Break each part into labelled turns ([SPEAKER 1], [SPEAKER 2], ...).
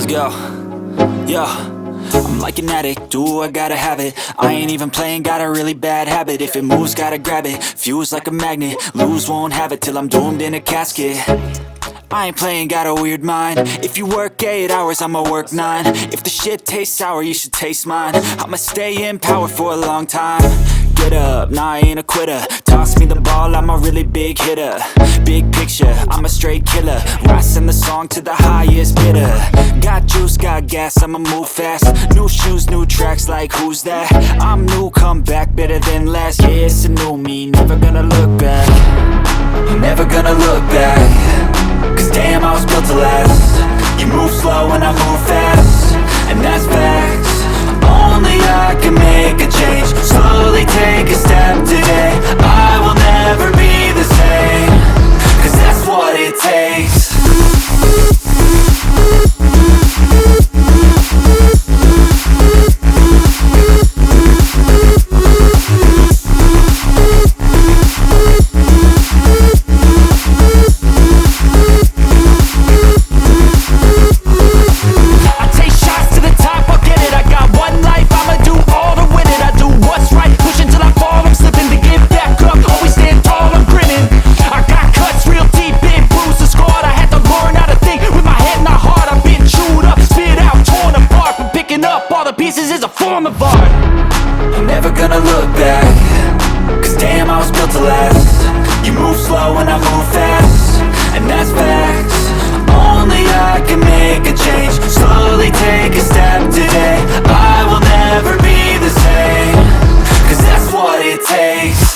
[SPEAKER 1] Let's go. Yo, I'm like an addict, do I gotta have it. I ain't even playing, got a really bad habit. If it moves, gotta grab it, fuse like a magnet. Lose, won't have it till I'm doomed in a casket. I ain't playing, got a weird mind. If you work 8 hours, I'ma work 9. If the shit tastes sour, you should taste mine. I'ma stay in power for a long time. Get up, nah, I ain't a quitter. Toss me the ball, I'm a really big hitter. Big picture, I'm a straight killer. I send the song to the highest bidder. Got juice, got gas, I'ma move fast. New shoes, new tracks, like who's that? I'm new, come back, better than last. Yeah, it's a new me, never gonna look back. Never gonna look back. Cause damn, I was built to last. You move slow and I move fast, and that's facts. Only I can make a change. Slowly take a step today. I will never be the same. Cause that's what it takes. Pieces is a form of art. I'm never gonna look back. Cause damn, I was built to last. You move slow and I move fast, and that's facts. Only I can make a change. Slowly take a step today. I will never be the same. Cause that's what it takes.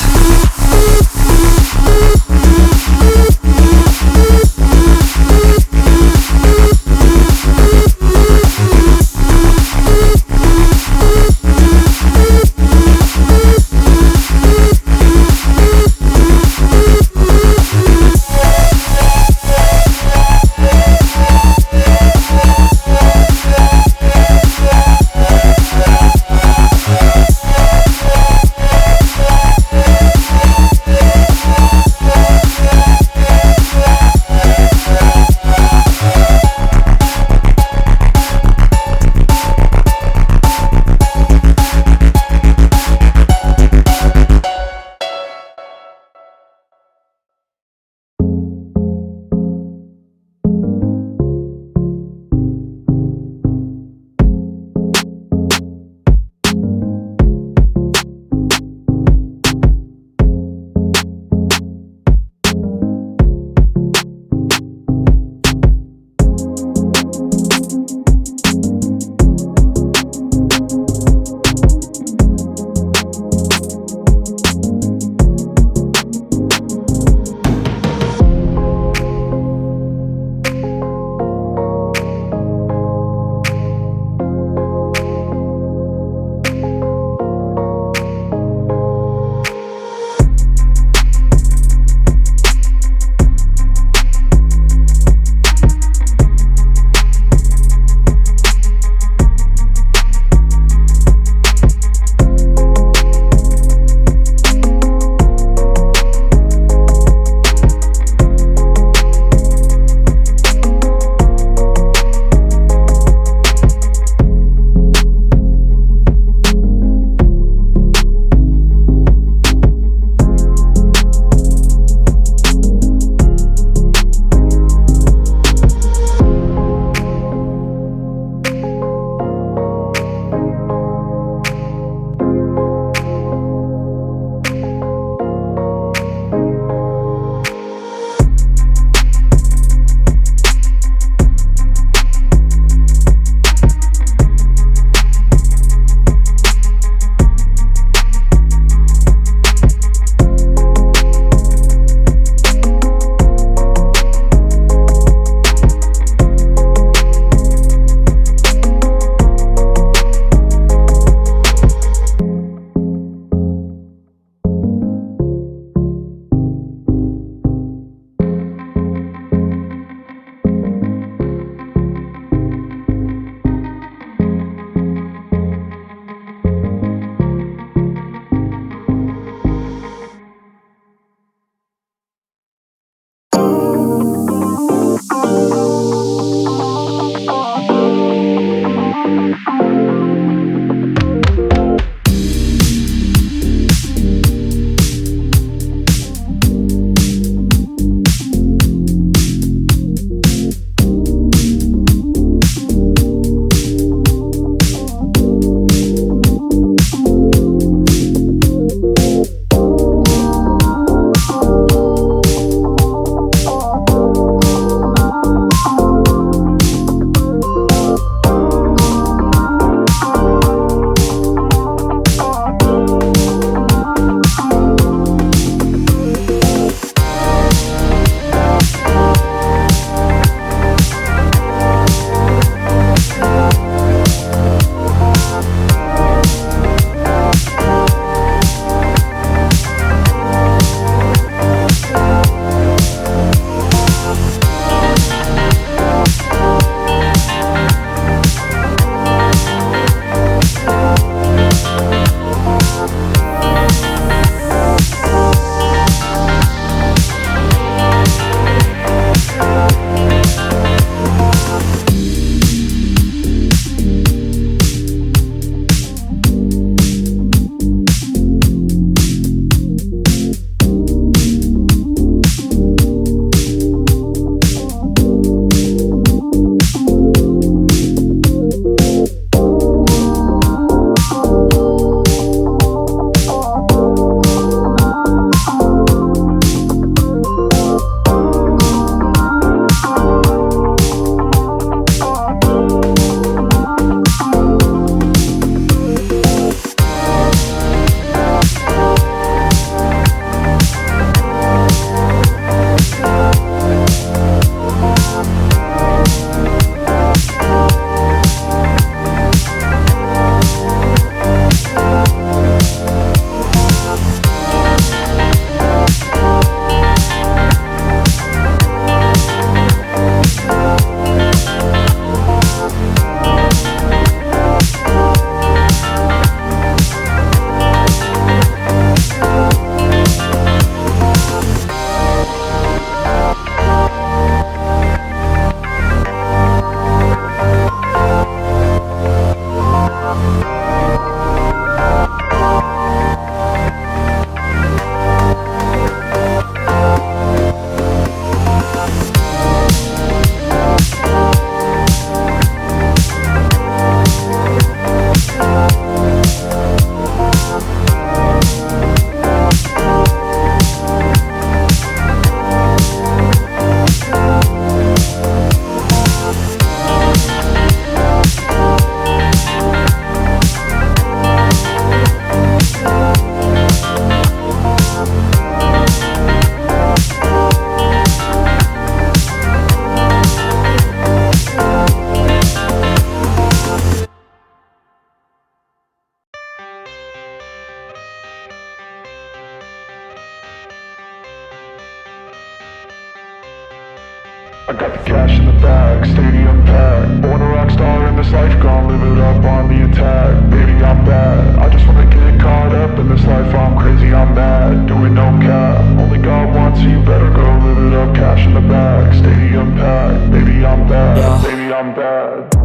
[SPEAKER 2] I got the cash in the bag, stadium packed. Born a rock star in this life, gon' live it up on the attack. Baby, I'm bad, I just wanna get caught up in this life. I'm crazy, I'm mad, doing no cap. Only God wants, so you better go live it up. Cash in the bag, stadium packed. Baby, I'm bad,
[SPEAKER 1] Yeah.
[SPEAKER 2] baby, I'm bad.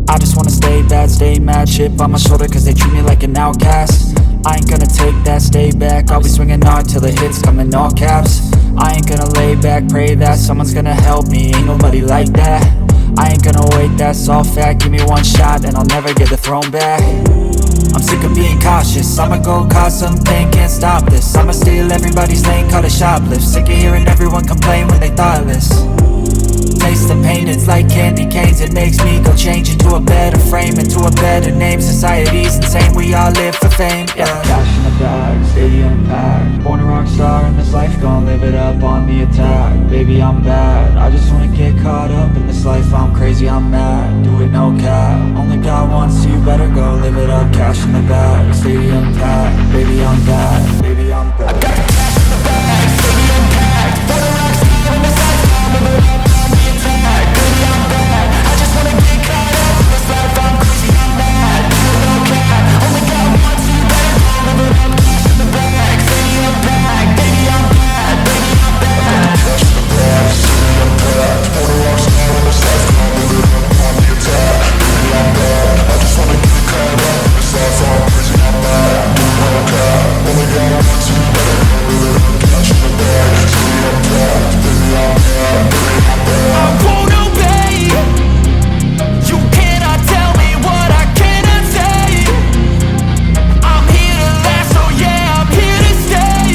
[SPEAKER 1] I just wanna stay bad, stay mad. Chip on my shoulder cause they treat me like an outcast. I ain't gonna take that, stay back. I'll be swinging hard till the hits come in all caps. I ain't gonna lay back, pray that someone's gonna help me. Ain't nobody like that. I ain't gonna wait, that's all fact. Give me one shot and I'll never get the throne back. I'm sick of being cautious, I'ma go cause something, can't stop this. I'ma steal everybody's lane, call it shoplift. Sick of hearing everyone complain when they thoughtless. Taste the pain, it's like candy canes. It makes me go change into a better frame, into a better name. Society's insane, we all live for fame, yeah. Cash in the bag, stadium packed. Born a rock star in this life, gon' live it up on the attack. Baby, I'm bad, I just wanna get caught up in this life. I'm crazy, I'm mad, do it no cap. Only God wants, so you better go live it up. Cash in the bag, stadium packed. Baby, I'm bad, baby, I'm bad. I got the cash in the bag, stadium packed. Born a rock star in this life, gon' live it up. Baby, I'm bad, I just wanna get caught up in this life. I'm crazy, I'm mad, do it no cap. Only God wants, so you better go live it up. Cash in the bag, stadium packed. Baby, I'm bad, baby, I'm bad. Cash in the bag, stadium packed. Born a rock star in this life, gon' live it up on the attack. Baby, I'm bad, I just wanna get caught up in this life. I'm crazy, I'm mad, do it no cap. Only God wants, so you better go live it up. Cash in the bag, stadium packed. Baby, I'm bad, baby, I'm bad. I won't obey. You cannot tell me what I cannot say. I'm here to last, so yeah, I'm here to stay.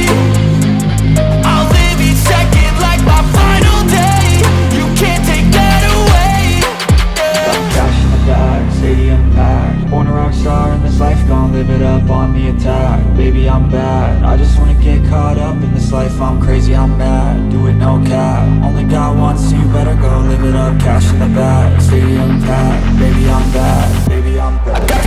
[SPEAKER 1] I'll live each second like my final day. You can't take that away, yeah. Cash in the bag, stadium packed. Born a rock star in this life, gon' live it up on the attack. Baby, I'm bad, I just wanna get caught up in this life. I'm crazy, I'm mad, do it no cap. Only God wants, so you better go live it up. Cash in the bag, stadium packed. Baby, I'm bad, baby, I'm bad.